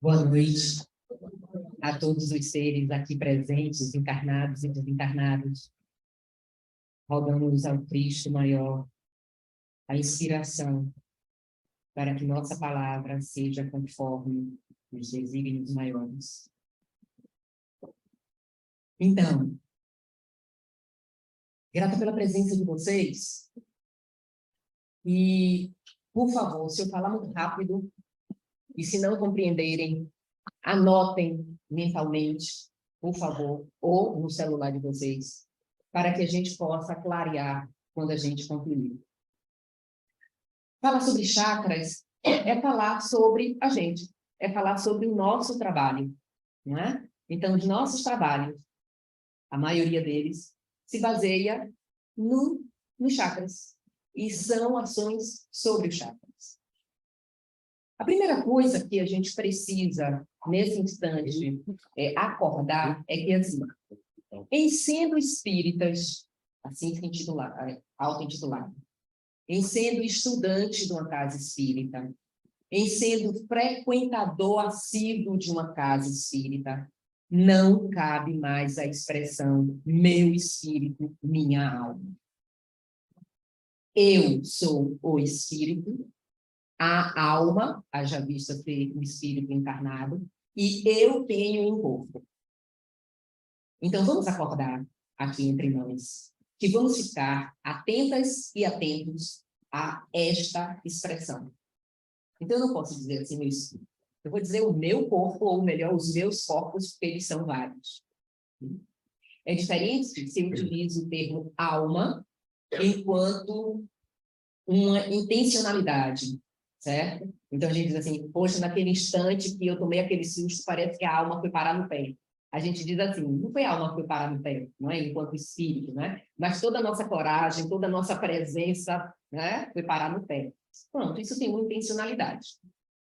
Boa noite a todos os seres aqui presentes, encarnados e desencarnados. Rogamos ao Cristo maior a inspiração para que nossa palavra seja conforme os desígnios maiores. Então, grata pela presença de vocês. E, por favor, se eu falar muito rápido, e se não compreenderem, anotem mentalmente, por favor, ou no celular de vocês, para que a gente possa clarear quando a gente concluir. Falar sobre chakras é falar sobre a gente, é falar sobre o nosso trabalho, não é? Então, os nossos trabalhos, a maioria deles, se baseia nos chakras, e são ações sobre os chakras. A primeira coisa que a gente precisa, nesse instante, acordar é que, assim, em sendo espíritas, assim se auto-intitulado, em sendo estudante de uma casa espírita, em sendo frequentador assíduo de uma casa espírita, não cabe mais a expressão meu espírito, minha alma. Eu sou o espírito, a alma, haja vista ser um espírito encarnado, e eu tenho um corpo. Então, vamos acordar aqui entre nós, que vamos ficar atentas e atentos a esta expressão. Então, eu não posso dizer assim, meu espírito. Eu vou dizer o meu corpo, ou melhor, os meus corpos, porque eles são vários. É diferente se eu utilizo o termo alma enquanto uma intencionalidade, certo? Então, a gente diz assim, poxa, naquele instante que eu tomei aquele susto, parece que a alma foi parar no pé. A gente diz assim, não foi a alma que foi parar no pé, não é? Enquanto espírito, né? Mas toda a nossa coragem, toda a nossa presença, né? Foi parar no pé. Pronto, isso tem uma intencionalidade.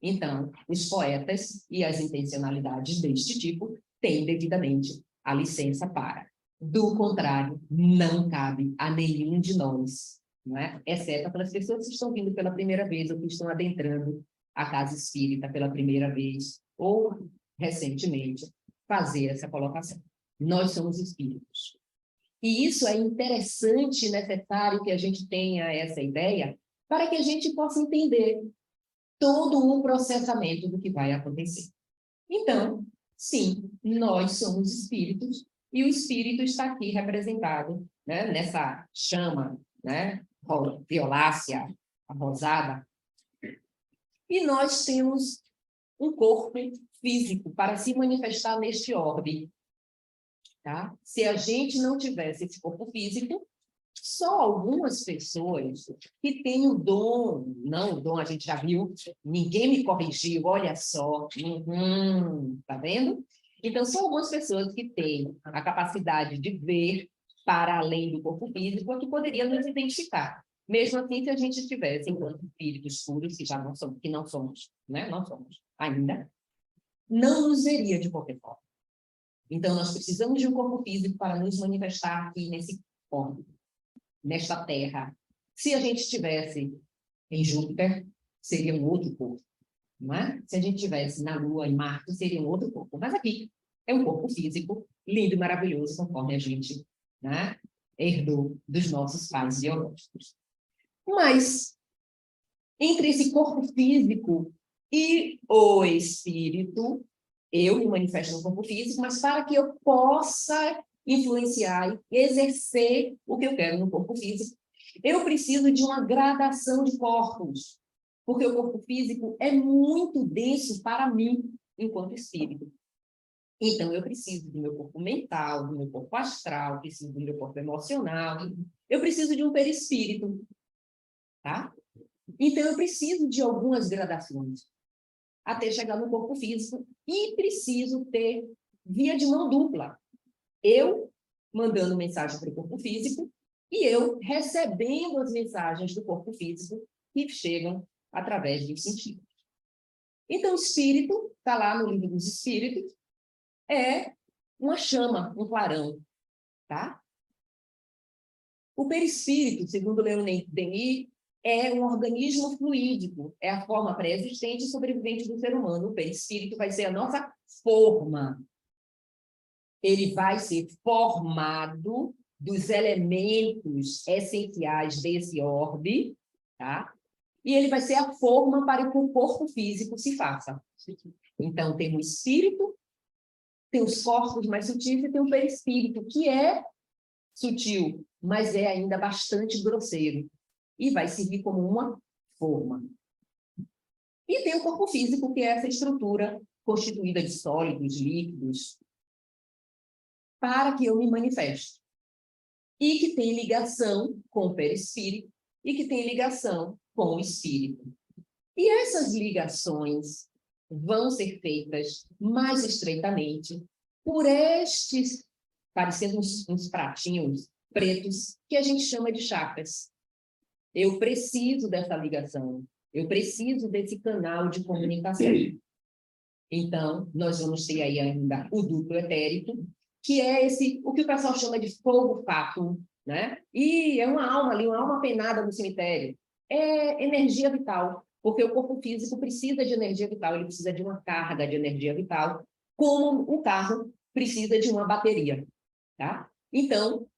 Então, os poetas e as intencionalidades deste tipo têm devidamente a licença para. Do contrário, não cabe a nenhum de nós, não é? Exceto para as pessoas que estão vindo pela primeira vez ou que estão adentrando a casa espírita pela primeira vez ou recentemente fazer essa colocação. Nós somos espíritos. E isso é interessante e necessário que a gente tenha essa ideia para que a gente possa entender todo o processamento do que vai acontecer. Então, sim, nós somos espíritos e o espírito está aqui representado, né, nessa chama, né, violácea, rosada. E nós temos um corpo físico para se manifestar neste orbe. Tá? Se a gente não tivesse esse corpo físico, só algumas pessoas que têm o dom, não, o dom a gente já viu, ninguém me corrigiu, olha só, tá vendo? Então, são algumas pessoas que têm a capacidade de ver para além do corpo físico, que poderiam nos identificar. Mesmo assim, se a gente estivesse enquanto espíritos puros, que já não somos, que não somos, né? Não somos ainda, não nos veria de qualquer forma. Então, nós precisamos de um corpo físico para nos manifestar aqui nesse ponto, nesta Terra. Se a gente estivesse em Júpiter, seria um outro corpo, não é? Se a gente estivesse na Lua, em Marte, seria um outro corpo. Mas aqui é um corpo físico, lindo e maravilhoso, conforme a gente, né, herdou dos nossos pais biológicos. Mas, entre esse corpo físico e o espírito, eu me manifesto no corpo físico, mas para que eu possa influenciar e exercer o que eu quero no corpo físico, eu preciso de uma gradação de corpos, porque o corpo físico é muito denso para mim, enquanto espírito. Então, eu preciso do meu corpo mental, do meu corpo astral, preciso do meu corpo emocional, eu preciso de um perispírito, tá? Então, eu preciso de algumas gradações até chegar no corpo físico e preciso ter via de mão dupla. Eu mandando mensagem para o corpo físico e eu recebendo as mensagens do corpo físico que chegam através dos sentidos. Então, o espírito, está lá no livro dos espíritos, é uma chama, um clarão, tá? O perispírito, segundo Leonel Denis, é um organismo fluídico, é a forma pré-existente e sobrevivente do ser humano. O perispírito vai ser a nossa forma. Ele vai ser formado dos elementos essenciais desse orbe, tá? E ele vai ser a forma para que o corpo físico se faça. Então, tem o espírito, tem os corpos mais sutis e tem o perispírito, que é sutil, mas é ainda bastante grosseiro. E vai servir como uma forma. E tem o corpo físico, que é essa estrutura constituída de sólidos, líquidos, para que eu me manifeste. E que tem ligação com o perispírito e que tem ligação com o espírito. E essas ligações vão ser feitas mais estreitamente por estes, parecendo uns pratinhos pretos, que a gente chama de chakras. Eu preciso dessa ligação, eu preciso desse canal de comunicação. Então, nós vamos ter aí ainda o duplo etérico, que é o que o pessoal chama de fogo fátuo, né? E é uma alma ali, uma alma penada no cemitério. É energia vital, porque o corpo físico precisa de energia vital, ele precisa de uma carga de energia vital, como o carro precisa de uma bateria, tá? Então,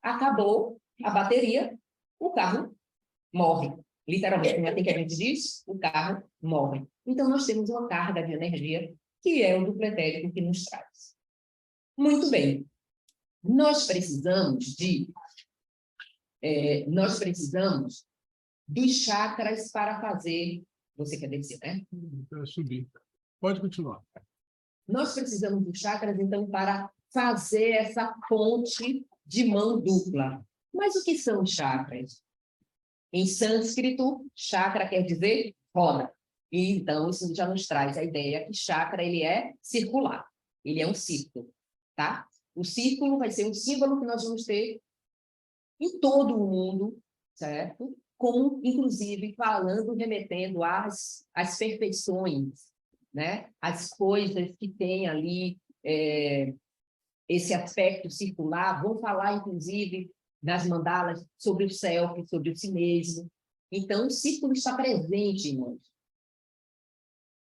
acabou a bateria, o carro morre. Literalmente, não é assim que a gente diz? O carro morre. Então, nós temos uma carga de energia, que é o duplo etérico que nos traz. Muito bem. Nós precisamos dos chakras para fazer... Você quer descer, né? Quero subir. Pode continuar. Nós precisamos dos chakras, então, para fazer essa ponte de mão dupla. Mas o que são chakras? Em sânscrito, chakra quer dizer roda. E, então, isso já nos traz a ideia que chakra ele é circular. Ele é um círculo, tá? O círculo vai ser um símbolo que nós vamos ter em todo o mundo, certo? Como, inclusive, falando, remetendo às perfeições, né? As coisas que têm ali esse aspecto circular, vão falar, inclusive, nas mandalas, sobre o self, sobre o si mesmo. Então, o círculo está presente em nós.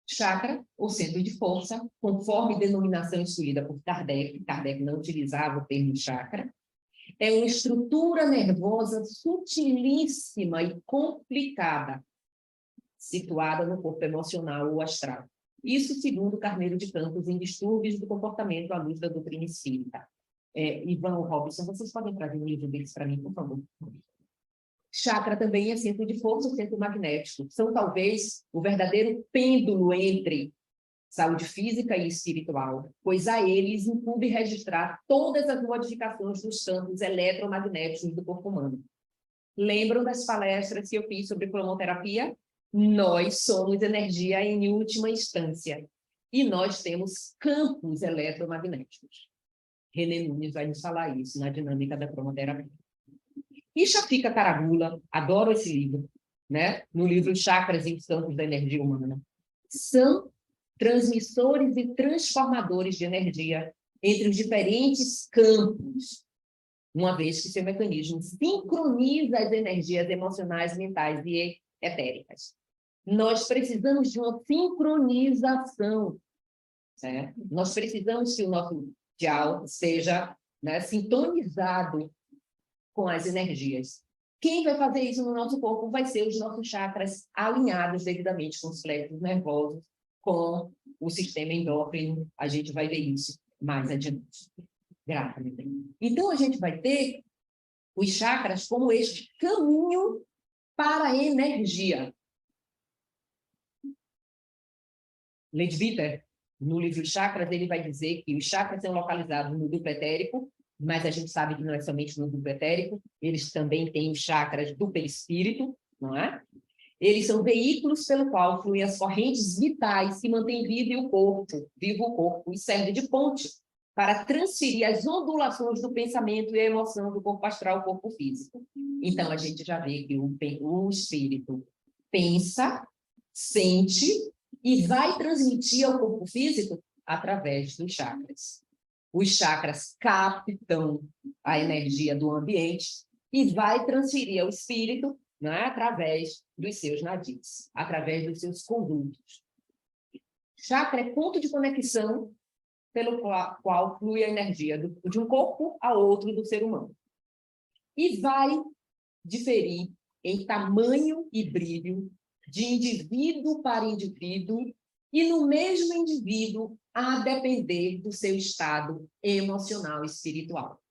Chakra, ou centro de força, conforme denominação escolhida por Kardec, Kardec não utilizava o termo chakra, é uma estrutura nervosa sutilíssima e complicada, situada no corpo emocional ou astral. Isso segundo Carneiro de Campos, em Distúrbios do Comportamento à Luz da Doutrina Espírita. Ivan Robson, vocês podem trazer um livro deles para mim, por favor? Chakra também é centro de força, centro magnético. São, talvez, o verdadeiro pêndulo entre saúde física e espiritual, pois a eles incumbe registrar todas as modificações dos campos eletromagnéticos do corpo humano. Lembram das palestras que eu fiz sobre cromoterapia? Nós somos energia em última instância. E nós temos campos eletromagnéticos. René Nunes vai nos falar isso na dinâmica da cromoterapia. E Shafika Karagula, adoro esse livro, né? No livro Chakras e os Campos da Energia Humana. São transmissores e transformadores de energia entre os diferentes campos, uma vez que seu mecanismo sincroniza as energias emocionais, mentais e etéricas. Nós precisamos de uma sincronização, certo? Nós precisamos que o nosso dial seja, né, sintonizado com as energias. Quem vai fazer isso no nosso corpo vai ser os nossos chakras alinhados devidamente com os plexos nervosos, com o sistema endócrino. A gente vai ver isso mais adiante. Então, a gente vai ter os chakras como este caminho para a energia. Leadbeater, no livro Chakras, ele vai dizer que os chakras são localizados no duplo etérico, mas a gente sabe que não é somente no duplo etérico, eles também têm os chakras do perispírito, não é? Eles são veículos pelo qual fluem as correntes vitais que mantêm vivo o corpo, e serve de ponte para transferir as ondulações do pensamento e a emoção do corpo astral ao corpo físico. Então, a gente já vê que o espírito pensa, sente e vai transmitir ao corpo físico através dos chakras. Os chakras captam a energia do ambiente e vai transferir ao espírito não é? Através dos seus nadis, através dos seus condutos. Chakra é ponto de conexão pelo qual flui a energia de um corpo a outro do ser humano. E vai diferir em tamanho e brilho de indivíduo para indivíduo e no mesmo indivíduo a depender do seu estado emocional e espiritual.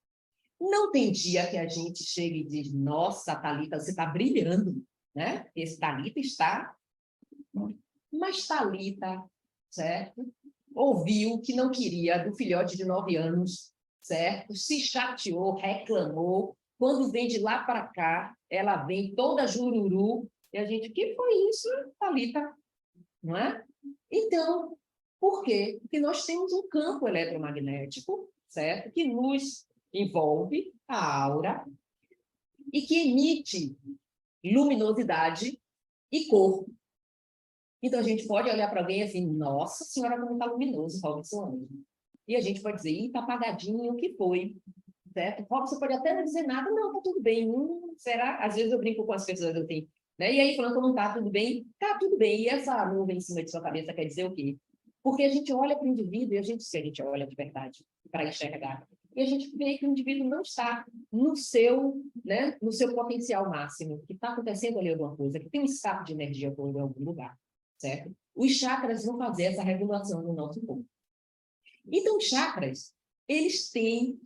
Não tem dia que a gente chega e diz, nossa, Thalita, você está brilhando, né? Esse Thalita está... Mas Thalita, certo? Ouviu que não queria do filhote de 9 anos, certo? Se chateou, reclamou. Quando vem de lá para cá, ela vem toda jururu. E a gente, o que foi isso, Thalita? Não é? Então, por quê? Porque nós temos um campo eletromagnético, certo? Que nos envolve a aura e que emite luminosidade e cor. Então, a gente pode olhar para alguém assim, nossa senhora, como está luminoso, Robson. E a gente pode dizer, está apagadinho, o que foi? Certo? Robson pode até não dizer nada, não, está tudo bem. Será? Às vezes eu brinco com as pessoas assim, né? E aí, falando que não está tudo bem, está tudo bem. E essa nuvem em cima de sua cabeça quer dizer o quê? Porque a gente olha para o indivíduo e se a gente olha de verdade para enxergar, e a gente vê que o indivíduo não está no seu, né, no seu potencial máximo, que está acontecendo ali alguma coisa, que tem um escape de energia por algum lugar, certo? Os chakras vão fazer essa regulação no nosso corpo. Então, os chakras, eles têm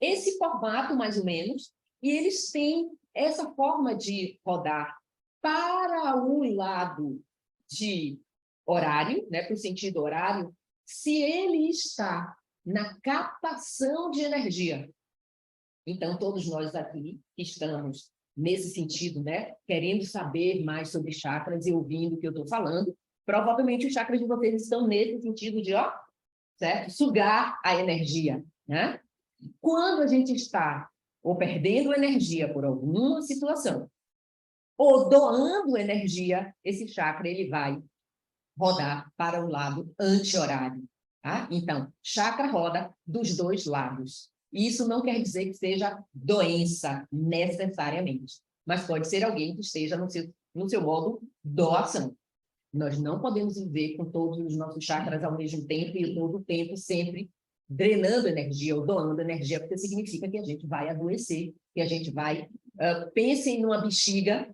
esse formato, mais ou menos, e eles têm essa forma de rodar para o lado de horário, né, para o sentido horário, se ele está na captação de energia. Então, todos nós aqui que estamos nesse sentido, né, querendo saber mais sobre chakras e ouvindo o que eu estou falando, provavelmente os chakras de vocês estão nesse sentido de, ó, certo? Sugar a energia, né? Quando a gente está ou perdendo energia por alguma situação, ou doando energia, esse chakra ele vai rodar para o lado anti-horário. Tá? Então, chakra roda dos dois lados. Isso não quer dizer que seja doença, necessariamente, mas pode ser alguém que esteja no seu modo doação. Nós não podemos viver com todos os nossos chakras ao mesmo tempo e todo o tempo sempre drenando energia ou doando energia, porque significa que a gente vai adoecer, que a gente vai... pensem numa bexiga,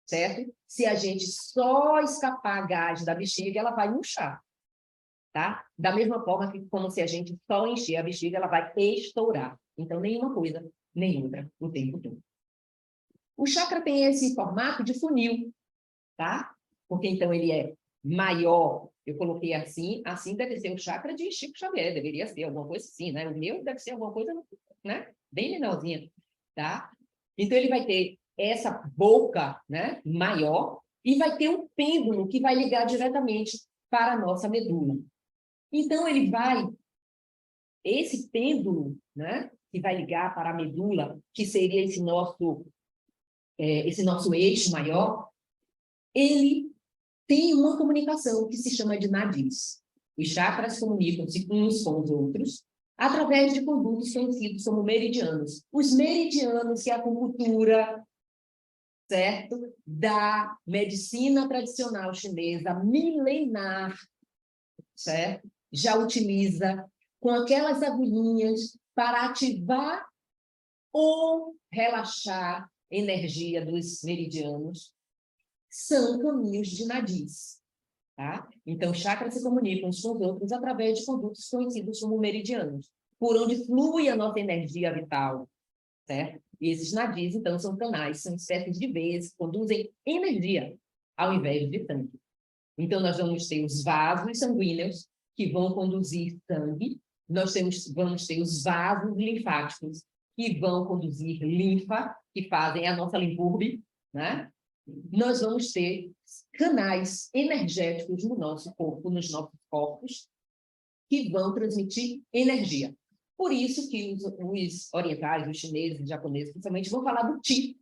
certo? Se a gente só escapar gás da bexiga, ela vai murchar, tá? Da mesma forma que como se a gente só encher a bexiga, ela vai estourar. Então, nenhuma coisa, nem outra, o tempo todo. O chakra tem esse formato de funil, tá? Porque, então, ele é maior, eu coloquei assim deve ser o chakra de Chico Xavier, deveria ser alguma coisa assim, né? O meu deve ser alguma coisa, né? Bem menorzinha, tá? Então, ele vai ter essa boca, né, maior, e vai ter um pêndulo que vai ligar diretamente para a nossa medula. Então, esse pêndulo, né, que vai ligar para a medula, que seria esse nosso eixo maior, ele tem uma comunicação que se chama de nadis. Os chakras comunicam-se uns com os outros através de condutos conhecidos como meridianos. Os meridianos, que é a acupuntura, certo? Da medicina tradicional chinesa milenar, certo? Já utiliza com aquelas agulhinhas para ativar ou relaxar energia dos meridianos. São caminhos de nadis, tá? Então, chakras se comunicam uns com os outros através de condutos conhecidos como meridianos, por onde flui a nossa energia vital, certo? E esses nadis, então, são canais, são espécies de veias que conduzem energia ao invés de sangue. Então, nós vamos ter os vasos sanguíneos que vão conduzir sangue, vamos ter os vasos linfáticos que vão conduzir linfa, que fazem a nossa limpurbe, né? Nós vamos ter canais energéticos no nosso corpo, nos nossos corpos, que vão transmitir energia. Por isso que os orientais, os chineses, os japoneses, principalmente, vão falar do Qi,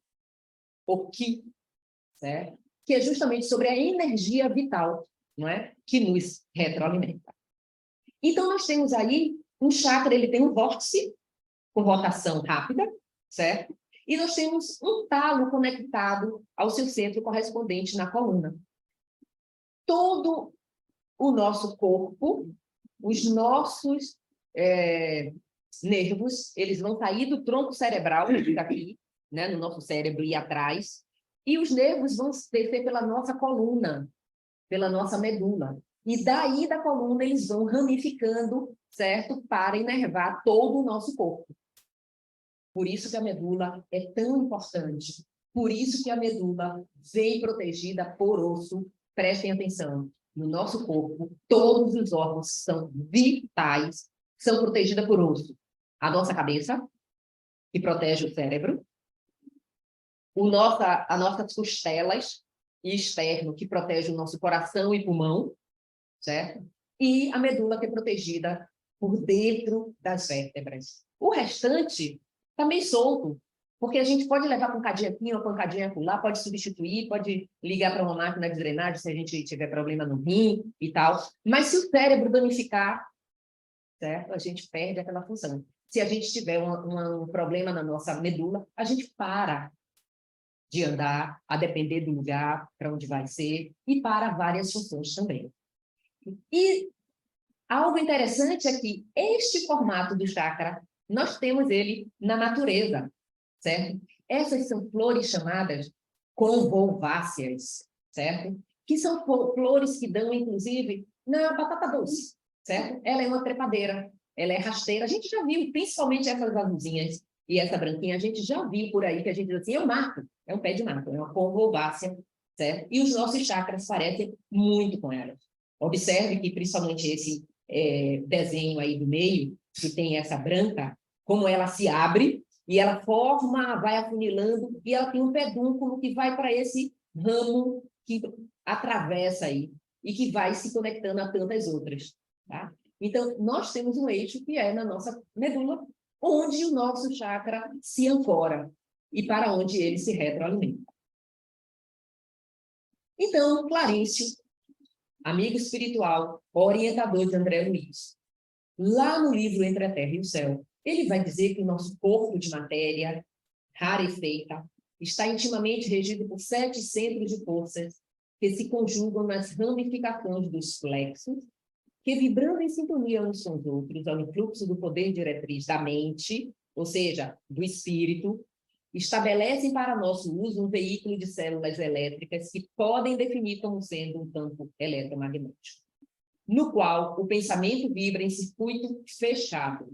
o Qi, certo? Que é justamente sobre a energia vital, não é? Que nos retroalimenta. Então, nós temos aí um chakra, ele tem um vórtice, com rotação rápida, certo? E nós temos um talo conectado ao seu centro correspondente na coluna. Todo o nosso corpo, os nossos nervos, eles vão sair do tronco cerebral, que fica aqui, né, no nosso cérebro e atrás, e os nervos vão descer pela nossa coluna, pela nossa medula. E daí da coluna eles vão ramificando, certo? Para inervar todo o nosso corpo. Por isso que a medula é tão importante. Por isso que a medula vem protegida por osso. Prestem atenção. No nosso corpo, todos os órgãos são vitais, são protegidos por osso. A nossa cabeça, que protege o cérebro. As nossas costelas e externo, que protege o nosso coração e pulmão, certo? E a medula, que é protegida por dentro das vértebras. O restante está meio solto, porque a gente pode levar pancadinha aqui, uma pancadinha lá, pode substituir, pode ligar para uma máquina de drenagem se a gente tiver problema no rim e tal. Mas se o cérebro danificar, certo? A gente perde aquela função. Se a gente tiver um problema na nossa medula, a gente para de andar, a depender do lugar para onde vai ser, e para várias funções também. E algo interessante é que este formato do chakra, nós temos ele na natureza, certo? Essas são flores chamadas convolváceas, certo? Que são flores que dão, inclusive, na batata doce, certo? Ela é uma trepadeira, ela é rasteira. A gente já viu, principalmente essas azulzinhas e essa branquinha, a gente já viu por aí, que a gente diz assim, é um marco, é um pé de marco, é uma convolvácea, certo? E os nossos chakras parecem muito com elas. Observe que, principalmente esse desenho aí do meio, que tem essa branca, como ela se abre, e ela forma, vai afunilando, e ela tem um pedúnculo que vai para esse ramo que atravessa aí, e que vai se conectando a tantas outras. Tá? Então, nós temos um eixo que é na nossa medula, onde o nosso chakra se ancora, e para onde ele se retroalimenta. Então, Clarencio, amigo espiritual, orientador de André Luiz, lá no livro Entre a Terra e o Céu, ele vai dizer que o nosso corpo de matéria, rarefeita, está intimamente regido por 7 centros de forças que se conjugam nas ramificações dos plexos, que, vibrando em sintonia uns com os outros, ao influxo do poder diretriz da mente, ou seja, do espírito, estabelecem para nosso uso um veículo de células elétricas que podem definir como sendo um campo eletromagnético, no qual o pensamento vibra em circuito fechado.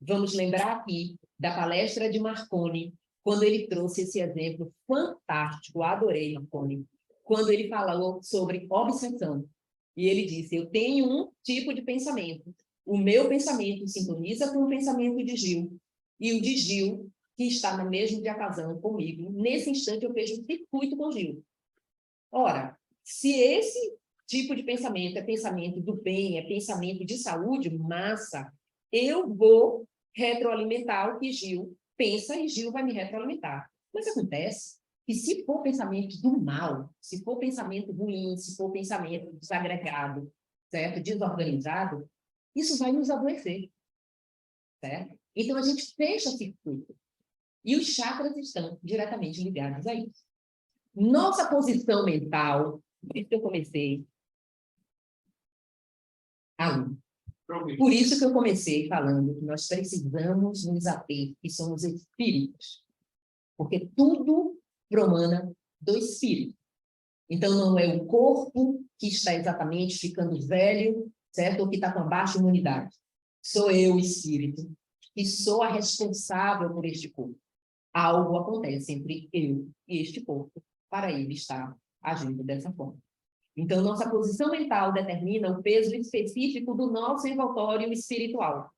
Vamos lembrar aqui da palestra de Marconi, quando ele trouxe esse exemplo fantástico, adorei Marconi, quando ele falou sobre obsessão. E ele disse, eu tenho um tipo de pensamento. O meu pensamento sintoniza com o pensamento de Gil. E o de Gil, que está no mesmo diapasão comigo, nesse instante eu vejo um circuito com Gil. Ora, se esse tipo de pensamento é pensamento do bem, é pensamento de saúde, massa, eu vou retroalimentar o que Gil pensa e Gil vai me retroalimentar. Mas acontece que se for pensamento do mal, se for pensamento ruim, se for pensamento desagregado, certo? Desorganizado, isso vai nos adoecer, certo? Então, a gente fecha circuito. E os chakras estão diretamente ligados a isso. Nossa posição mental, por isso que eu comecei Por isso que eu comecei falando que nós precisamos nos ater, que somos espíritos. Porque tudo promana do espírito. Então, não é o corpo que está exatamente ficando velho, certo? Ou que está com baixa imunidade. Sou eu, espírito, que sou a responsável por este corpo. Algo acontece entre eu e este corpo, para ele estar agindo dessa forma. Então, nossa posição mental determina o peso específico do nosso envoltório espiritual.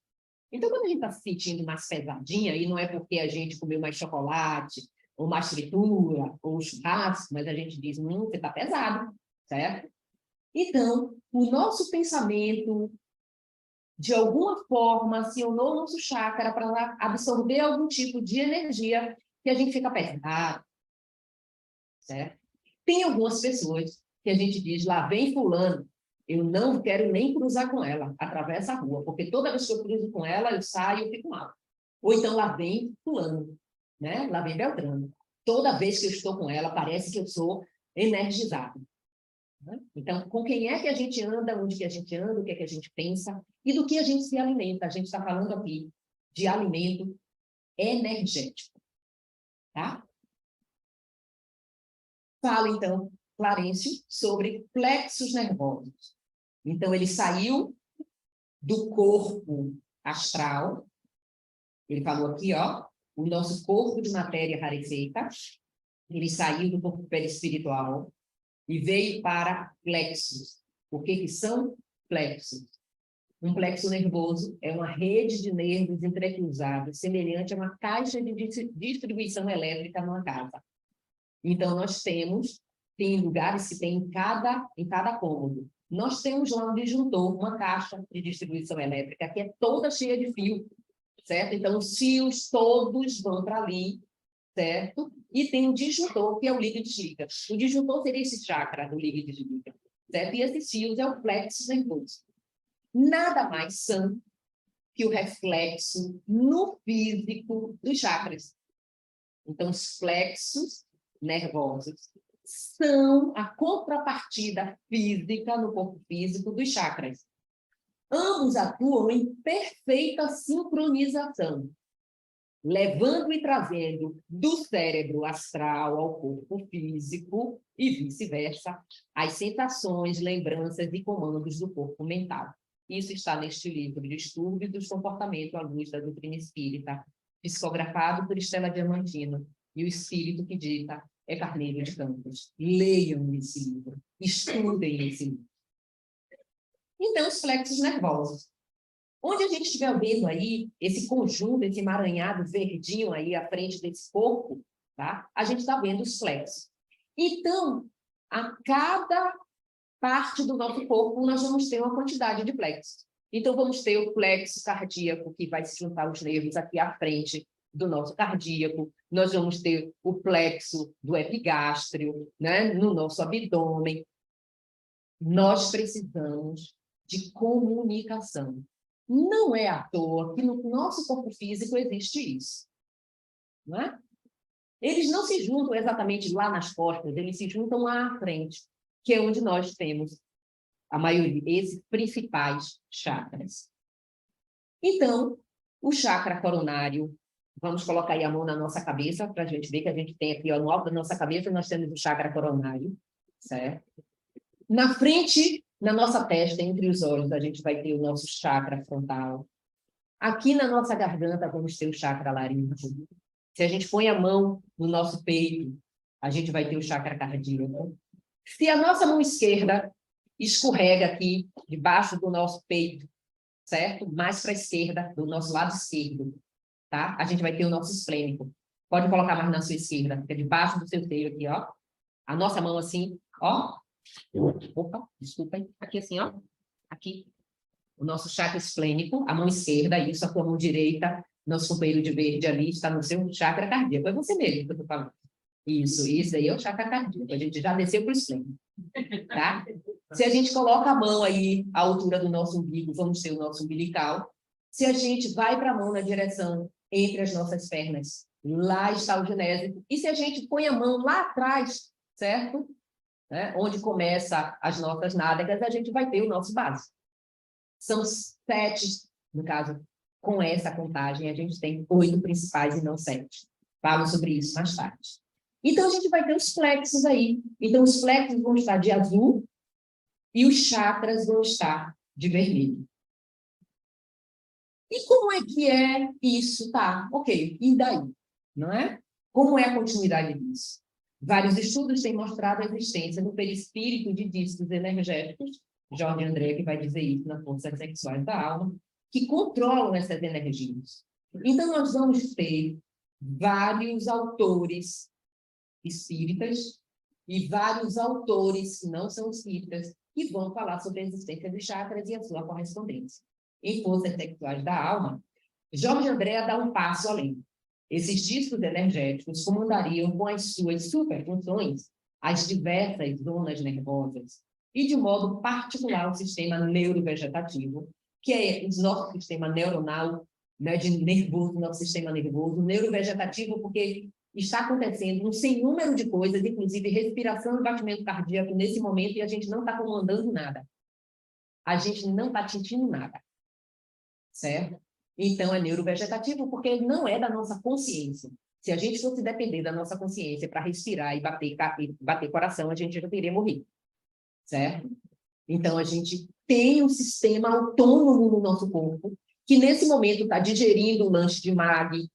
Então, quando a gente está se sentindo mais pesadinha, e não é porque a gente comeu mais chocolate, ou mais fritura, ou churrasco, mas a gente diz, você está pesado, certo? Então, o nosso pensamento, de alguma forma, acionou o nosso chácara para absorver algum tipo de energia que a gente fica pesado, certo? Tem algumas pessoas que a gente diz, lá vem fulano, eu não quero nem cruzar com ela, atravessa a rua, porque toda vez que eu cruzo com ela, eu saio e fico mal. Ou então, lá vem fulano. né? Lá vem Beltrano. Toda vez que eu estou com ela, parece que eu sou energizado. Né? Então, com quem é que a gente anda, onde que a gente anda, o que é que a gente pensa e do que a gente se alimenta. A gente está falando aqui de alimento energético. Tá? Fala, então, Clarencio sobre plexos nervosos. Então, ele saiu do corpo astral. Ele falou aqui, ó, o nosso corpo de matéria rarefeita. Ele saiu do corpo perispiritual e veio para plexos. O que que são plexos? Um plexo nervoso é uma rede de nervos entrecruzados, semelhante a uma caixa de distribuição elétrica numa casa. Então, nós tem lugares que tem em cada cômodo. Nós temos lá um disjuntor, uma caixa de distribuição elétrica, que é toda cheia de fio, certo? Então, os fios todos vão para ali, certo? E tem um disjuntor, que é o liga e desliga. O disjuntor seria esse chakra do liga e desliga, certo? E esses fios é o plexo nervoso. Nada mais são que o reflexo no físico dos chakras. Então, os plexos nervosos são a contrapartida física no corpo físico dos chakras. Ambos atuam em perfeita sincronização, levando e trazendo do cérebro astral ao corpo físico e vice-versa, as sensações, lembranças e comandos do corpo mental. Isso está neste livro, Distúrbios do Comportamento à Luz da Doutrina Espírita, psicografado por Estela Diamantino, e o espírito que dita é Carneiro de Campos. Leiam esse livro, estudem esse livro. Então, os plexos nervosos. Onde a gente estiver vendo aí esse conjunto, esse emaranhado verdinho aí à frente desse corpo, tá? A gente está vendo os plexos. Então, a cada parte do nosso corpo, nós vamos ter uma quantidade de plexos. Então, vamos ter o plexo cardíaco, que vai se juntar os nervos aqui à frente do nosso cardíaco. Nós vamos ter o plexo do epigástrio, né, no nosso abdômen. Nós precisamos de comunicação. Não é à toa que no nosso corpo físico existe isso. Não é? Eles não se juntam exatamente lá nas costas, eles se juntam lá à frente, que é onde nós temos a maioria, esses principais chakras. Então, o chakra coronário, vamos colocar aí a mão na nossa cabeça, para a gente ver que a gente tem aqui, ó, no alto da nossa cabeça, nós temos o chakra coronário, certo? Na frente, na nossa testa, entre os olhos, a gente vai ter o nosso chakra frontal. Aqui na nossa garganta, vamos ter o chakra laríngeo. Se a gente põe a mão no nosso peito, a gente vai ter o chakra cardíaco. Se a nossa mão esquerda escorrega aqui, debaixo do nosso peito, certo? Mais para a esquerda, do nosso lado esquerdo, tá? A gente vai ter o nosso esplênico. Pode colocar mais na sua esquerda, fica debaixo do seu seio aqui, ó. A nossa mão assim, ó. Opa, desculpem. Aqui assim, ó. Aqui. O nosso chakra esplênico, a mão esquerda, isso, a tua mão direita, nosso companheiro de verde ali, está no seu chakra cardíaco. É você mesmo que eu estou falando. Isso aí é o chakra cardíaco. A gente já desceu para o esplênico. Tá? Se a gente coloca a mão aí à altura do nosso umbigo, vamos ter o nosso umbilical. Se a gente vai para a mão na direção entre as nossas pernas, lá está o genésio. E se a gente põe a mão lá atrás, certo? Né? Onde começa as nossas nádegas, a gente vai ter o nosso básico. São 7, no caso, com essa contagem, a gente tem 8 principais e não 7. Falo sobre isso mais tarde. Então, a gente vai ter os plexos aí. Então, os plexos vão estar de azul e os chakras vão estar de vermelho. E como é que é isso? Tá, ok, e daí? Não é? Como é a continuidade disso? Vários estudos têm mostrado a existência no perispírito de discos energéticos, Jorge André, que vai dizer isso nas forças sexuais da alma, que controlam essas energias. Então, nós vamos ter vários autores espíritas e vários autores que não são espíritas que vão falar sobre a existência dos chakras e a sua correspondência. Em Forças Sexuais da Alma, Jorge André dá um passo além. Esses discos energéticos comandariam com as suas superfunções as diversas zonas nervosas e, de modo particular, o sistema neurovegetativo, que é o nosso sistema neuronal né, de nervoso, nosso sistema nervoso, neurovegetativo, porque está acontecendo um sem número de coisas, inclusive respiração e batimento cardíaco nesse momento, e a gente não está comandando nada. A gente não está sentindo nada, certo? Então, é neurovegetativo porque ele não é da nossa consciência. Se a gente fosse depender da nossa consciência para respirar e bater coração, a gente já teria morrido, certo? Então, a gente tem um sistema autônomo no nosso corpo, que nesse momento está digerindo o lanche de Maggi,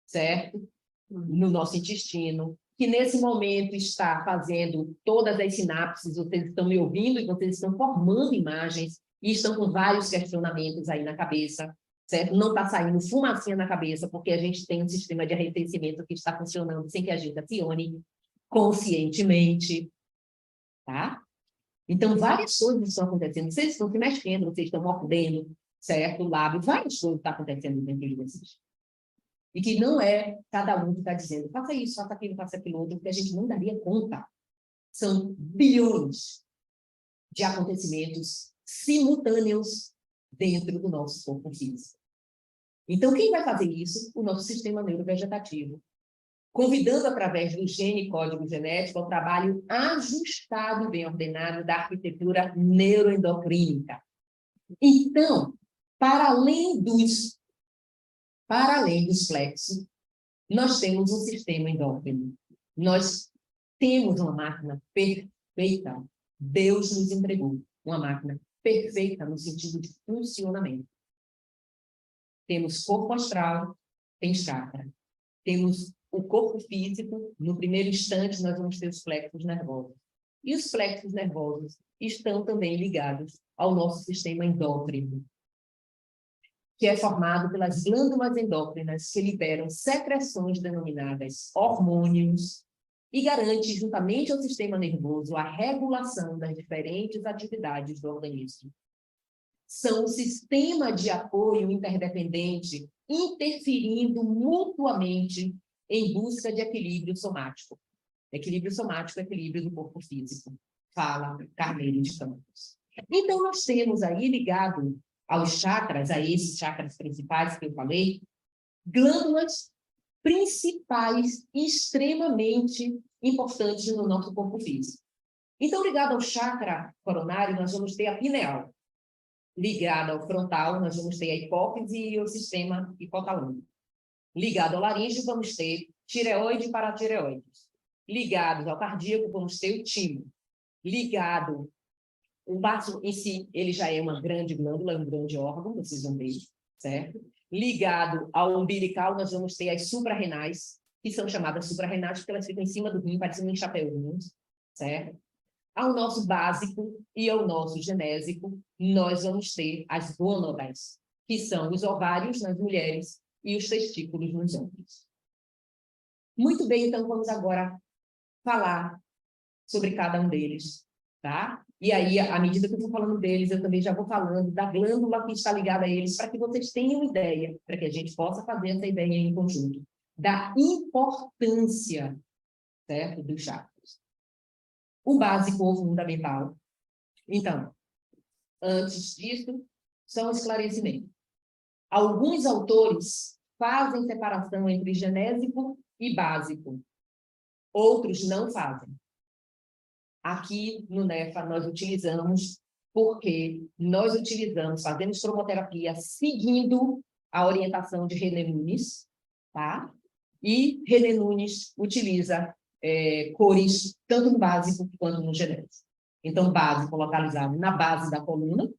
certo? No nosso intestino, que nesse momento está fazendo todas as sinapses, vocês estão me ouvindo e vocês estão formando imagens e estão com vários questionamentos aí na cabeça, certo? Não está saindo fumacinha na cabeça, porque a gente tem um sistema de arrefecimento que está funcionando sem que a gente acione conscientemente, tá? Então, várias coisas estão acontecendo. Vocês estão se mexendo, vocês estão mordendo, certo? O lábio, várias coisas estão acontecendo dentro de vocês. E que não é cada um que está dizendo, faça isso, faça aquilo outro, porque a gente não daria conta. São bilhões de acontecimentos simultâneos dentro do nosso corpo físico. Então, quem vai fazer isso? O nosso sistema neurovegetativo. Convidando, através do gene código genético, ao trabalho ajustado e bem ordenado da arquitetura neuroendocrínica. Então, para além dos flexos, nós temos um sistema endócrino. Nós temos uma máquina perfeita. Deus nos entregou uma máquina perfeita no sentido de funcionamento. Temos corpo astral, tem chakra. Temos o corpo físico, no primeiro instante nós vamos ter os plexos nervosos. E os plexos nervosos estão também ligados ao nosso sistema endócrino, que é formado pelas glândulas endócrinas que liberam secreções denominadas hormônios e garante, juntamente ao sistema nervoso, a regulação das diferentes atividades do organismo. São um sistema de apoio interdependente, interferindo mutuamente em busca de equilíbrio somático. Equilíbrio somático é equilíbrio do corpo físico. Fala Carneiro de Campos. Então, nós temos aí ligado aos chakras, a esses chakras principais que eu falei, glândulas principais extremamente importantes no nosso corpo físico. Então, ligado ao chakra coronário, nós vamos ter a pineal. Ligado ao frontal, nós vamos ter a hipófise e o sistema hipotalâmico. Ligado ao laríngeo, vamos ter tireoide e paratireoide. Ligados ao cardíaco, vamos ter o timo. Ligado, o baço em si, ele já é uma grande glândula, um grande órgão, vocês vão ver, certo? Ligado ao umbilical, nós vamos ter as suprarrenais, que são chamadas suprarrenais porque elas ficam em cima do rim, parecendo um chapéuzinho, certo? Ao nosso básico e ao nosso genésico, nós vamos ter as gônadas, que são os ovários nas mulheres e os testículos nos homens. Muito bem, então vamos agora falar sobre cada um deles, tá? E aí, à medida que eu vou falando deles, eu também já vou falando da glândula que está ligada a eles, para que vocês tenham ideia, para que a gente possa fazer essa ideia em conjunto, da importância, certo, dos chakras. O básico ou fundamental. Então, antes disso, só um esclarecimento. Alguns autores fazem separação entre genésico e básico. Outros não fazem. Aqui no NEFA nós utilizamos, porque nós fazemos cromoterapia seguindo a orientação de René Nunes, tá? E René Nunes utiliza cores tanto no básico quanto no genésico. Então, básico localizado na base da coluna,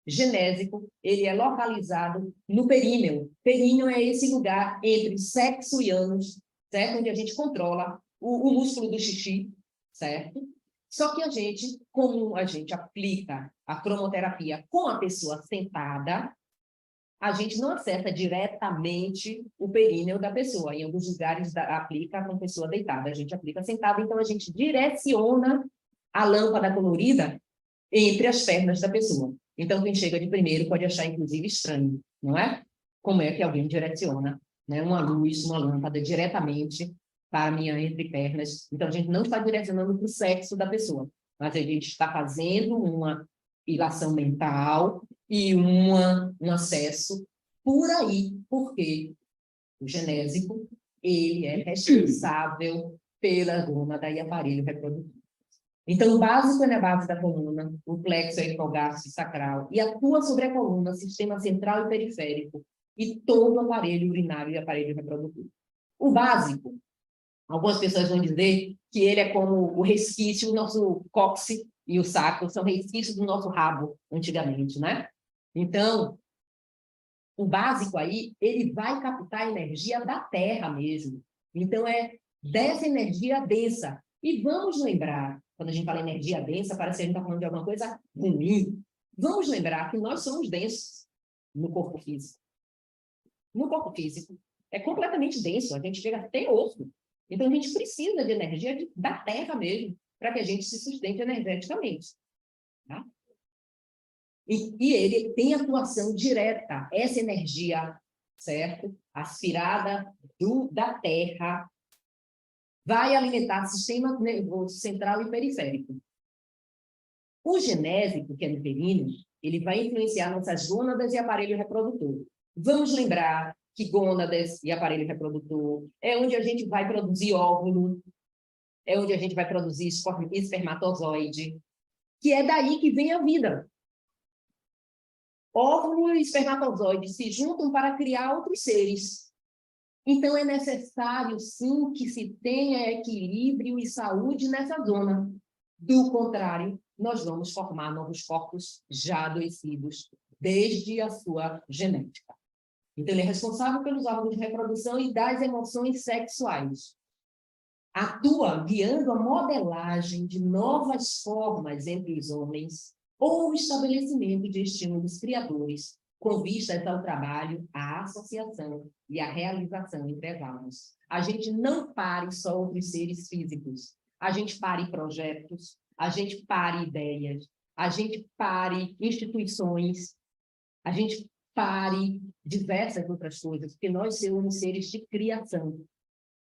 genésico, ele é localizado no períneo. Períneo é esse lugar entre sexo e ânus, certo? Onde a gente controla o músculo do xixi, certo? Só que a gente, como a gente aplica a cromoterapia com a pessoa sentada, a gente não acerta diretamente o períneo da pessoa. Em alguns lugares aplica com a pessoa deitada, a gente aplica sentada, então a gente direciona a lâmpada colorida entre as pernas da pessoa. Então, quem chega de primeiro pode achar, inclusive, estranho, não é? Como é que alguém direciona, né, uma luz, uma lâmpada diretamente para a minha entrepernas. Então, a gente não está direcionando para o sexo da pessoa, mas a gente está fazendo uma ilação mental e um acesso por aí, Porque o genésico, ele é responsável pela gônada e aparelho reprodutor. Então, o básico é na base da coluna, o plexo é hipogástrico sacral, e atua sobre a coluna, sistema central e periférico, e todo o aparelho urinário e aparelho reprodutor. O básico, algumas pessoas vão dizer que ele é como o resquício, o nosso cóccix e o sacro são resquícios do nosso rabo, antigamente, né? Então, o básico aí, ele vai captar a energia da Terra mesmo. Então, é dessa energia densa. E vamos lembrar, quando a gente fala energia densa, parece que a gente está falando de alguma coisa ruim. Vamos lembrar que nós somos densos no corpo físico. No corpo físico. É completamente denso, a gente chega até osso. Então, a gente precisa de energia da Terra mesmo, para que a gente se sustente energeticamente. Tá? E ele tem atuação direta, essa energia, certo? Aspirada da Terra, vai alimentar o sistema nervoso central e periférico. O genésico, que é no períneo, ele vai influenciar nossas gônadas e aparelho reprodutor. Vamos lembrar que gônadas e aparelho reprodutor é onde a gente vai produzir óvulo, é onde a gente vai produzir espermatozoide, que é daí que vem a vida. Óvulo e espermatozoide se juntam para criar outros seres. Então, é necessário, sim, que se tenha equilíbrio e saúde nessa zona. Do contrário, nós vamos formar novos corpos já adoecidos, desde a sua genética. Então, ele é responsável pelos órgãos de reprodução e das emoções sexuais. Atua guiando a modelagem de novas formas entre os homens ou o estabelecimento de estímulos criadores, com vistas ao trabalho, à associação e à realização entre as almas. A gente não pare só outros seres físicos, a gente pare projetos, a gente pare ideias, a gente pare instituições, a gente pare diversas outras coisas, porque nós somos seres de criação.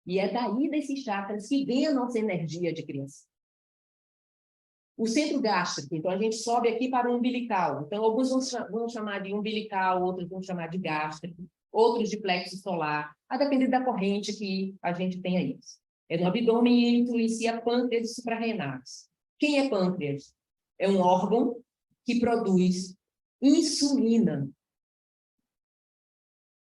E é daí desses chakras que vem a nossa energia de criação. O centro gástrico, então a gente sobe aqui para o umbilical. Então, alguns vão chamar de umbilical, outros vão chamar de gástrico, outros de plexo solar, a depender da corrente que a gente tenha isso. É no abdômen e influencia pâncreas e suprarrenais. Quem é pâncreas? É um órgão que produz insulina.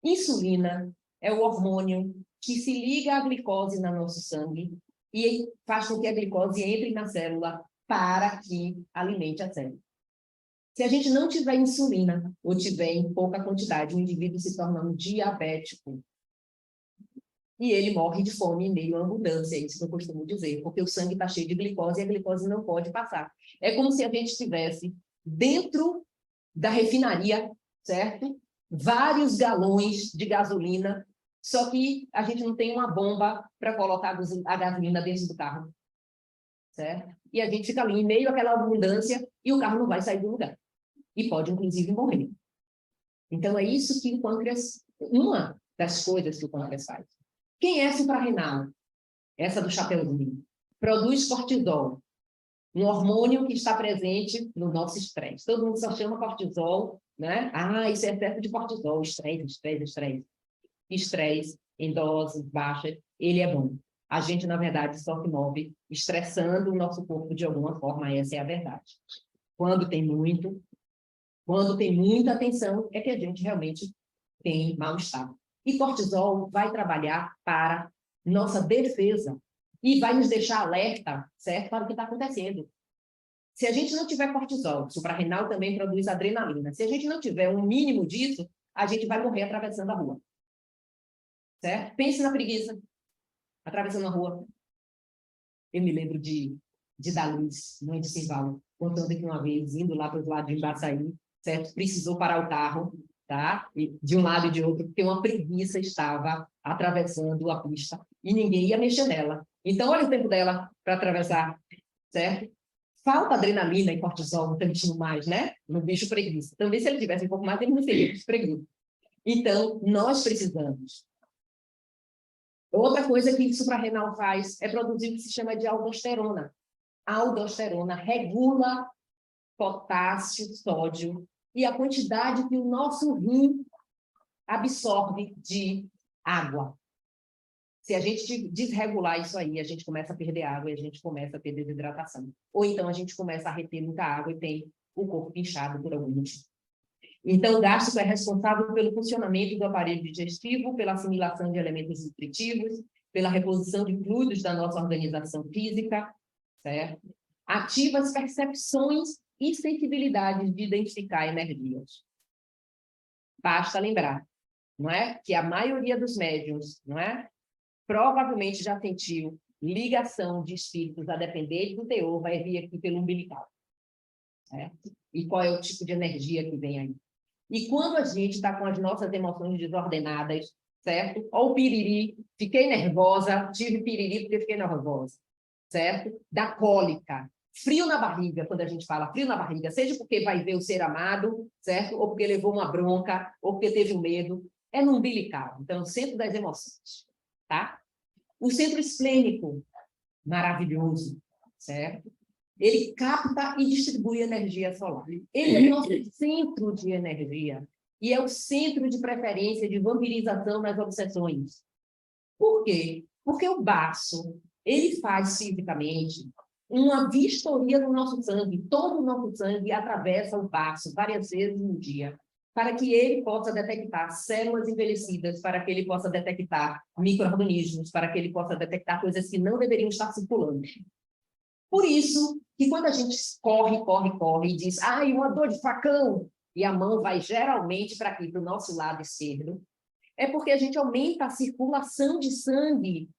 Insulina é o hormônio que se liga à glicose no nosso sangue e faz com que a glicose entre na célula para que alimente a célula. Se a gente não tiver insulina ou tiver em pouca quantidade, o indivíduo se torna um diabético. E ele morre de fome em meio à abundância, é isso que eu costumo dizer, porque o sangue está cheio de glicose e a glicose não pode passar. É como se a gente estivesse dentro da refinaria, certo? Vários galões de gasolina, só que a gente não tem uma bomba para colocar a gasolina dentro do carro, certo? E a gente fica ali em meio àquela abundância e o carro não vai sair do lugar. E pode, inclusive, morrer. Então, é isso que o pâncreas, uma das coisas que o pâncreas faz. Quem é suprarrenal? Essa do chapeuzinho. Produz cortisol, um hormônio que está presente no nosso estresse. Todo mundo só chama cortisol, né? Ah, isso é excesso de cortisol, estresse. Estresse em doses baixas, ele é bom. A gente, na verdade, só se move estressando o nosso corpo de alguma forma, essa é a verdade. Quando tem muita tensão, é que a gente realmente tem mal-estar. E cortisol vai trabalhar para nossa defesa e vai nos deixar alerta, certo, para o que está acontecendo. Se a gente não tiver cortisol, o suprarrenal também produz adrenalina. Se a gente não tiver um mínimo disso, a gente vai morrer atravessando a rua. Certo? Pense na preguiça, atravessando a rua. Eu me lembro de Daluz, mãe de Simval, contando que uma vez, indo lá para o lado de Embaçaí, certo? Precisou parar o carro, tá? E de um lado e de outro, porque uma preguiça estava atravessando a pista e ninguém ia mexer nela. Então, olha o tempo dela para atravessar, certo? Falta adrenalina e cortisol um tantinho mais, né? No bicho preguiça. Talvez se ele tivesse um pouco mais, ele não seria preguiça. Então, nós precisamos. Outra coisa que o suprarrenal faz é produzir o que se chama de aldosterona. A aldosterona regula potássio, sódio e a quantidade que o nosso rim absorve de água. Se a gente desregular isso aí, a gente começa a perder água e a gente começa a ter desidratação. Ou então a gente começa a reter muita água e tem o corpo inchado por algum motivo. Então, o gástrico é responsável pelo funcionamento do aparelho digestivo, pela assimilação de elementos nutritivos, pela reposição de fluidos da nossa organização física, certo? Ativa as percepções e sensibilidades de identificar energias. Basta lembrar, não é? Que a maioria dos médiuns, não é? Provavelmente já sentiu ligação de espíritos, a depender do teor, vai vir aqui pelo umbilical. Certo? E qual é o tipo de energia que vem aí? E quando a gente está com as nossas emoções desordenadas, certo? Ou o piriri, fiquei nervosa, tive piriri porque fiquei nervosa, certo? Da cólica, frio na barriga, quando a gente fala frio na barriga, seja porque vai ver o ser amado, certo? Ou porque levou uma bronca, ou porque teve um medo, é no umbilical, então, o centro das emoções, tá? O centro esplênico, maravilhoso, certo? Ele capta e distribui energia solar. Ele é o nosso centro de energia e é o centro de preferência de vampirização nas obsessões. Por quê? Porque o baço, ele faz fisicamente uma vistoria no nosso sangue. Todo o nosso sangue atravessa o baço várias vezes no dia, para que ele possa detectar células envelhecidas, para que ele possa detectar micro-organismos, para que ele possa detectar coisas que não deveriam estar circulando. Por isso que quando a gente corre e diz, ai, uma dor de facão, e a mão vai geralmente para aqui, para o nosso lado esquerdo, é porque a gente aumenta a circulação de sangue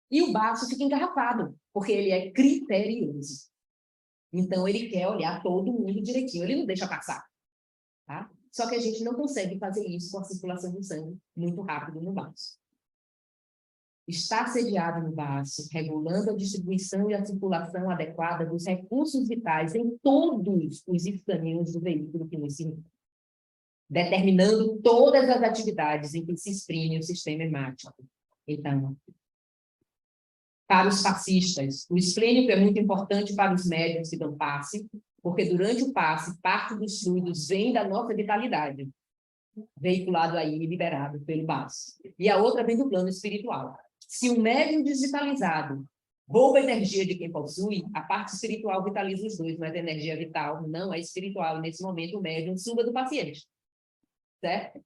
e o baço fica engarrafado, porque ele é criterioso. Então, ele quer olhar todo mundo direitinho, ele não deixa passar. Tá? Só que a gente não consegue fazer isso com a circulação do sangue muito rápido no baço. Está sediado no baço, regulando a distribuição e a circulação adequada dos recursos vitais em todos os escaninhos do veículo que nos circunda, determinando todas as atividades em que se exprime o sistema hemático. Então, para os passistas, o esplênico é muito importante para os médiuns que dão passe, porque durante o passe, parte dos fluidos vem da nossa vitalidade, veiculado aí e liberado pelo baço. E a outra vem do plano espiritual. Se um médium digitalizado rouba a energia de quem possui, a parte espiritual vitaliza os dois, mas a energia vital não é espiritual. Nesse momento, o médium suga do paciente. Certo?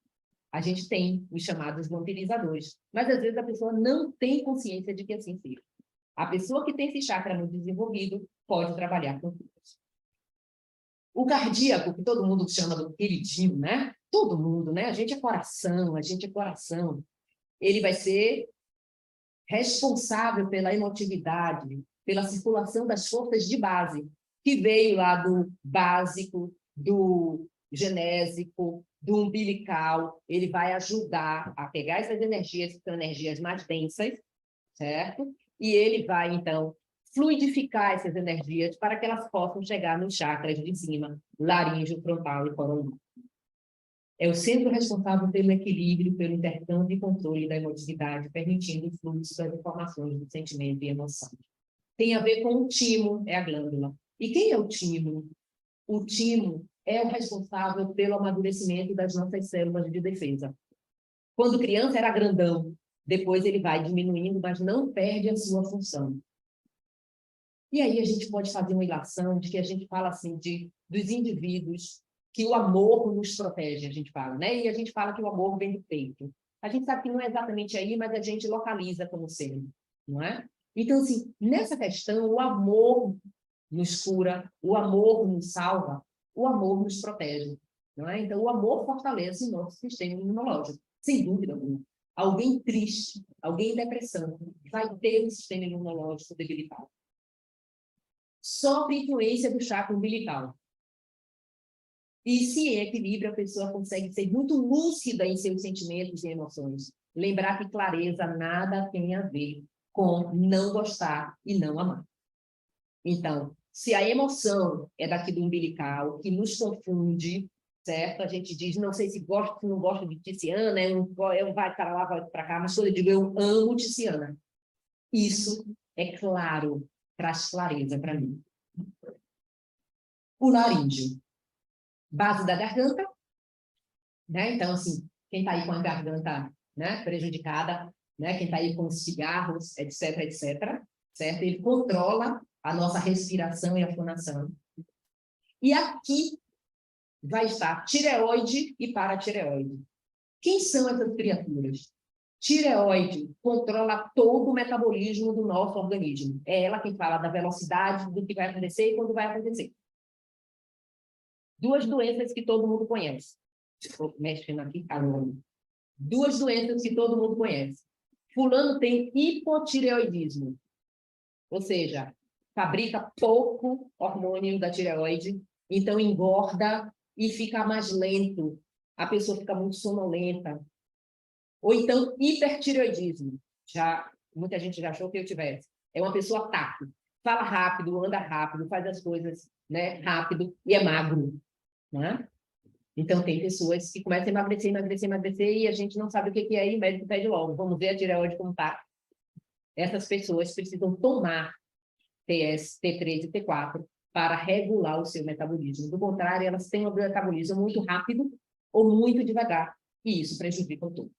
A gente tem os chamados vampirizadores, mas às vezes a pessoa não tem consciência de que assim seja. A pessoa que tem esse chakra muito desenvolvido pode trabalhar com isso. O cardíaco, que todo mundo chama do queridinho, né? Todo mundo, né? A gente é coração. Ele vai ser responsável pela emotividade, pela circulação das forças de base, que veio lá do básico, do genésico, do umbilical. Ele vai ajudar a pegar essas energias, que são energias mais densas, certo? E ele vai, então, fluidificar essas energias para que elas possam chegar nos chakras de cima, laríngeo, frontal e coronal. É o centro responsável pelo equilíbrio, pelo intercâmbio e controle da emotividade, permitindo o fluxo das informações do sentimento e emoção. Tem a ver com o timo, é a glândula. E quem é o timo? O timo é o responsável pelo amadurecimento das nossas células de defesa. Quando criança era grandão, depois ele vai diminuindo, mas não perde a sua função. E aí a gente pode fazer uma ilação de que a gente fala assim, dos indivíduos que o amor nos protege, a gente fala, né? E a gente fala que o amor vem do peito. A gente sabe que não é exatamente aí, mas a gente localiza como sendo, não é? Então, assim, nessa questão, o amor nos cura, o amor nos salva, o amor nos protege, não é? Então, o amor fortalece o nosso sistema imunológico, sem dúvida alguma. Alguém triste, alguém em depressão, vai ter um sistema imunológico debilitado. Sofre influência do chakra umbilical. E se em equilíbrio, a pessoa consegue ser muito lúcida em seus sentimentos e emoções. Lembrar que clareza nada tem a ver com não gostar e não amar. Então, se a emoção é daqui do umbilical, que nos confunde, certo? A gente diz, não sei se gosto, se não gosto de Tiziana, eu vai para lá, vai para cá, mas quando eu digo, eu amo Tiziana. Isso é claro, traz clareza para mim. O laríngeo. Base da garganta, né? Então, assim, quem está aí com a garganta, né, prejudicada, né, quem está aí com os cigarros, etc., etc., certo? Ele controla a nossa respiração e a fonação. E aqui vai estar tireoide e paratireoide. Quem são essas criaturas? Tireoide controla todo o metabolismo do nosso organismo. É ela quem fala da velocidade do que vai acontecer e quando vai acontecer. Duas doenças que todo mundo conhece. Estou mexendo aqui, calor. Duas doenças que todo mundo conhece. Fulano tem hipotireoidismo, ou seja, fabrica pouco hormônio da tireoide, então engorda e fica mais lento. A pessoa fica muito sonolenta. Ou então hipertireoidismo. Muita gente já achou que eu tivesse. É uma pessoa tátil. Fala rápido, anda rápido, faz as coisas, né, rápido e é magro. Né? Então, tem pessoas que começam a emagrecer, emagrecer, emagrecer, e a gente não sabe o que é, e o médico pede logo. Vamos ver a tireoide como está. Essas pessoas precisam tomar TS, T3 e T4 para regular o seu metabolismo. Do contrário, elas têm um metabolismo muito rápido ou muito devagar, e isso prejudica o todo.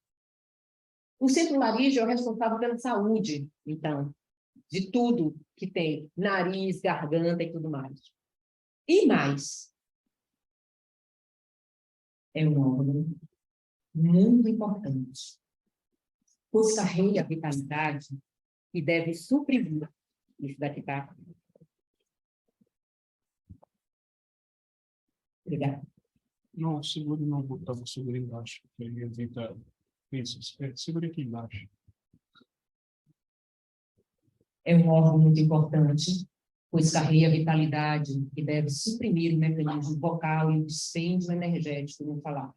O centro laríngeo é o responsável pela saúde, então, de tudo que tem, nariz, garganta e tudo mais. E mais, é um órgão muito importante. Pois carrega a vitalidade e deve suprimir. Isso daqui tá. Obrigada. Não, segure não, botava segura embaixo. Que aí evita isso. Segure aqui embaixo. É um órgão muito importante, pois carrega a vitalidade e deve suprimir o mecanismo vocal e o dispêndio energético no falar.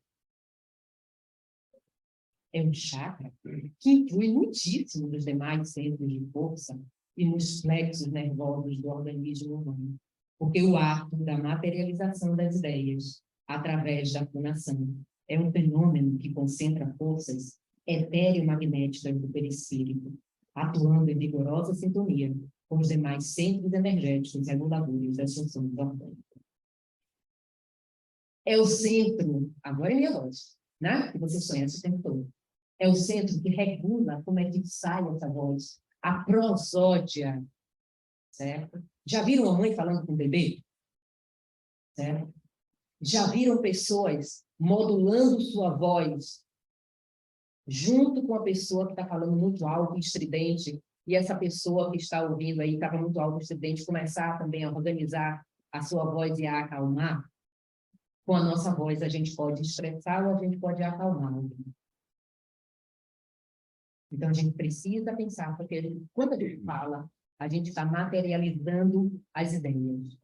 É um chakra que influi muitíssimo nos demais centros de força e nos plexos nervosos do organismo humano, porque o ato da materialização das ideias através da fonação é um fenômeno que concentra forças etéreo-magnéticas do perispírito, atuando em vigorosa sintonia com os demais centros energéticos reguladores das funções orgânicas. É o centro, agora é minha voz, né? Que vocês conhecem o tempo todo. É o centro que regula como é que sai essa voz, a prosódia, certo? Já viram uma mãe falando com o bebê? Certo? Já viram pessoas modulando sua voz junto com a pessoa que está falando muito alto e estridente, e essa pessoa que está ouvindo aí, estava muito alto e estridente, começar também a organizar a sua voz e a acalmar? Com a nossa voz, a gente pode estressar ou a gente pode acalmar. Então, a gente precisa pensar, porque quando a gente fala, a gente está materializando as ideias.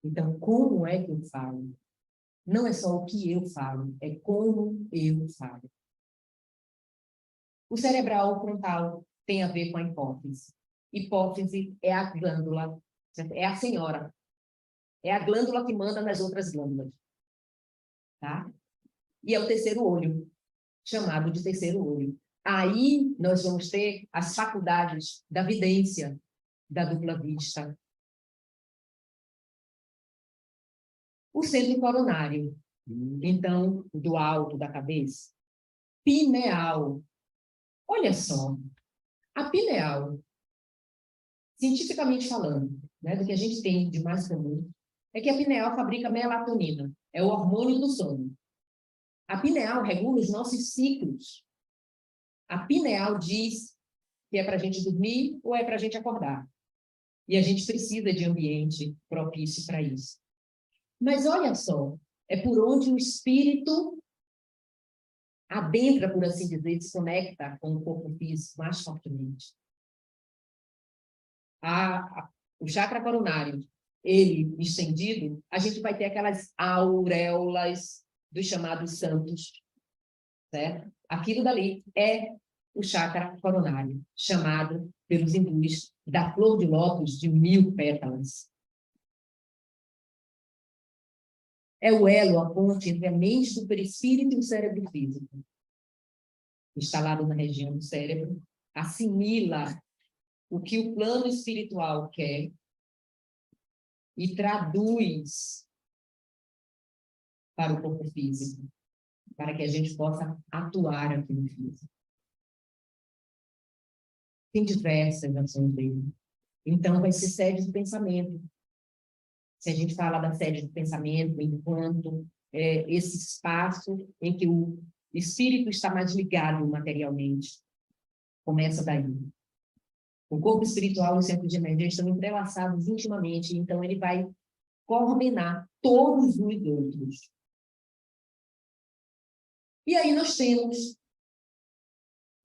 Então, como é que eu falo? Não é só o que eu falo, é como eu falo. O cerebral frontal tem a ver com a hipófise. Hipófise é a glândula, é a senhora. É a glândula que manda nas outras glândulas. Tá? E é o terceiro olho, chamado de terceiro olho. Aí nós vamos ter as faculdades da vidência, da dupla vista. O centro coronário, então, do alto da cabeça. Pineal. Olha só, a pineal, cientificamente falando, né, do que a gente tem de mais comum, é que a pineal fabrica melatonina, é o hormônio do sono. A pineal regula os nossos ciclos. A pineal diz que é para a gente dormir ou é para a gente acordar. E a gente precisa de ambiente propício para isso. Mas olha só, é por onde o espírito adentra, por assim dizer, se conecta com o corpo físico mais fortemente. O chakra coronário, ele estendido, a gente vai ter aquelas auréolas dos chamados santos, certo? Aquilo dali é o chakra coronário, chamado pelos hindus da flor de lótus de 1000 pétalas. É o elo, a ponte entre a mente do perispírito e o cérebro físico. Instalado na região do cérebro, assimila o que o plano espiritual quer e traduz para o corpo físico. para que a gente possa atuar aqui no físico. Tem diversas ações dele. Então, vai ser sede do pensamento. Se a gente fala da sede do pensamento, enquanto esse espaço em que o espírito está mais ligado materialmente, começa daí. O corpo espiritual e o centro de energia estão entrelaçados intimamente, então ele vai coordenar todos os outros. E aí nós temos,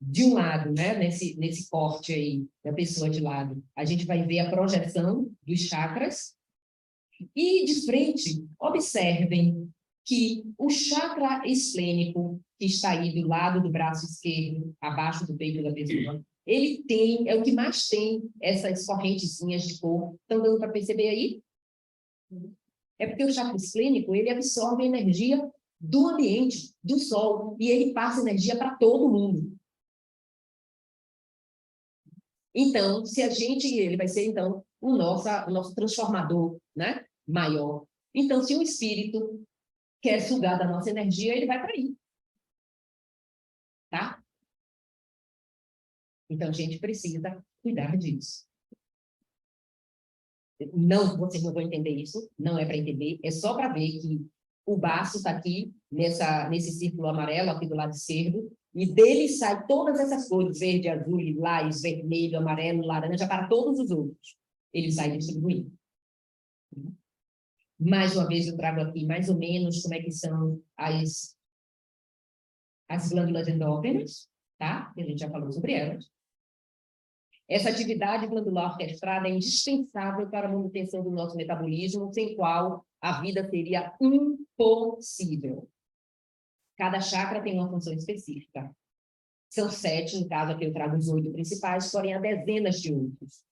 de um lado, né, nesse corte aí, da pessoa de lado, a gente vai ver a projeção dos chakras, e de frente, observem que o chakra esplênico, que está aí do lado do braço esquerdo, abaixo do peito da pessoa, ele tem, é o que mais tem essas correntezinhas de cor. Estão dando para perceber aí? É porque o chakra esplênico, ele absorve energia do ambiente, do sol, e ele passa energia para todo mundo. Então, se a gente, ele vai ser, então, o nosso transformador, né, maior. Então, se um espírito quer sugar da nossa energia, ele vai para aí. Tá? Então, a gente precisa cuidar disso. Não, vocês não vão entender isso, não é para entender, é só para ver que o baço está aqui, nesse círculo amarelo, aqui do lado esquerdo, e dele sai todas essas cores, verde, azul, lilás, vermelho, amarelo, laranja, para todos os outros. Ele sai distribuindo. Mais uma vez, eu trago aqui mais ou menos como é que são as glândulas endócrinas, tá? A gente já falou sobre elas. Essa atividade glandular orquestrada é indispensável para a manutenção do nosso metabolismo, sem qual a vida seria impossível. Cada chakra tem uma função específica. São 7, no caso aqui eu trago os 8 principais, porém há dezenas de outros.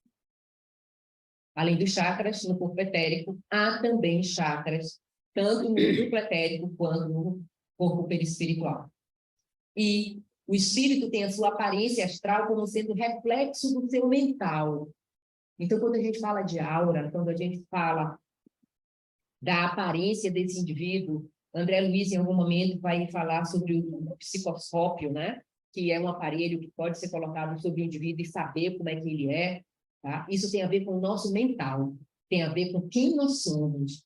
Além dos chakras, no corpo etérico, há também chakras, tanto no duplo etérico quanto no corpo perispiritual. E o espírito tem a sua aparência astral como sendo reflexo do seu mental. Então, quando a gente fala de aura, quando a gente fala da aparência desse indivíduo, André Luiz, em algum momento, vai falar sobre o psicoscópio, né? Que é um aparelho que pode ser colocado sobre o indivíduo e saber como é que ele é. Tá? Isso tem a ver com o nosso mental, tem a ver com quem nós somos,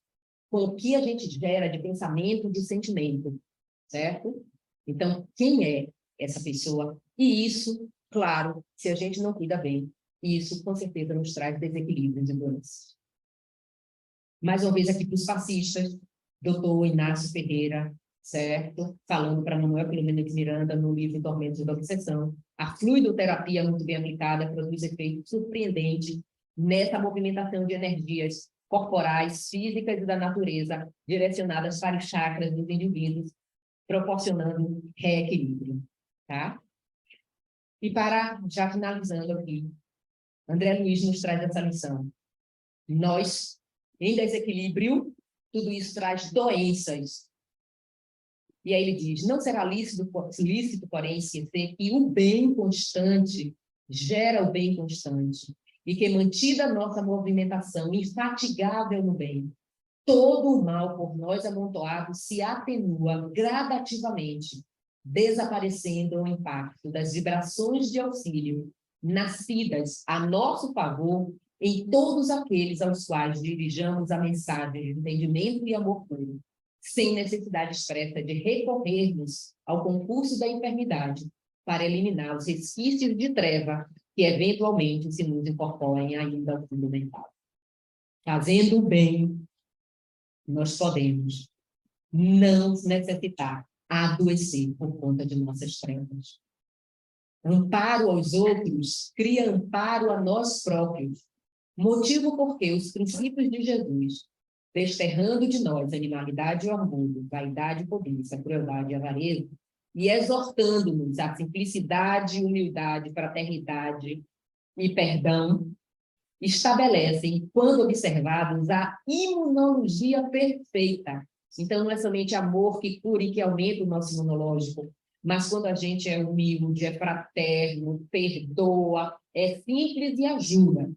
com o que a gente gera de pensamento, de sentimento, certo? Então, quem é essa pessoa? E isso, claro, se a gente não cuida bem, isso com certeza nos traz desequilíbrios e doenças. Mais uma vez aqui para os fascistas, doutor Inácio Ferreira, certo? Falando para Manuel Filomeno de Miranda no livro Tormentos da Obsessão, a fluidoterapia muito bem aplicada produz efeito surpreendente nessa movimentação de energias corporais, físicas e da natureza, direcionadas para os chakras dos indivíduos, proporcionando reequilíbrio, tá? E para, já finalizando aqui, André Luiz nos traz essa lição. Nós, em desequilíbrio, tudo isso traz doenças. E aí ele diz, não será lícito, porém, esquecer que o bem constante gera o bem constante, e que, mantida a nossa movimentação infatigável no bem, todo o mal por nós amontoado se atenua gradativamente, desaparecendo o impacto das vibrações de auxílio nascidas a nosso favor em todos aqueles aos quais dirijamos a mensagem de entendimento e amor puro, sem necessidade expressa de recorrermos ao concurso da enfermidade para eliminar os resquícios de treva que eventualmente se nos incorporem ainda ao fundo mental. Fazendo o bem, nós podemos não necessitar adoecer por conta de nossas trevas. Amparo aos outros cria amparo a nós próprios, motivo porque os princípios de Jesus, desterrando de nós animalidade e orgulho, vaidade e cobiça, crueldade e avareza, e exortando-nos à simplicidade, humildade, fraternidade e perdão, estabelecem, quando observados, a imunologia perfeita. Então, não é somente amor que cura e que aumenta o nosso imunológico, mas quando a gente é humilde, é fraterno, perdoa, é simples e ajuda,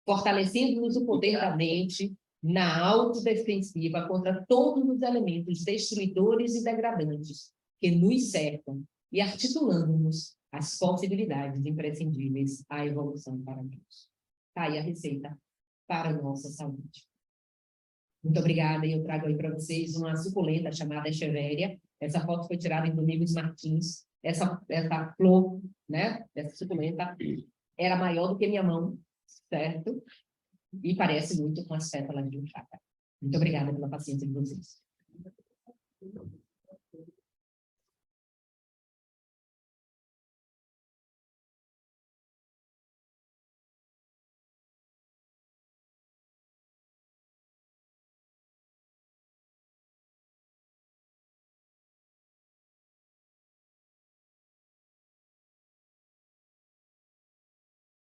fortalecendo-nos o poder da mente na autodefensiva contra todos os elementos destruidores e degradantes, que nos cercam e articulando-nos as possibilidades imprescindíveis à evolução para nós. Está aí a receita para a nossa saúde. Muito obrigada, e eu trago aí para vocês uma suculenta chamada Echeveria. Essa foto foi tirada em Domingos Martins. Essa flor, né, dessa suculenta, era maior do que minha mão, certo? E parece muito com as pétalas de um chácara. Muito obrigada pela paciência de vocês.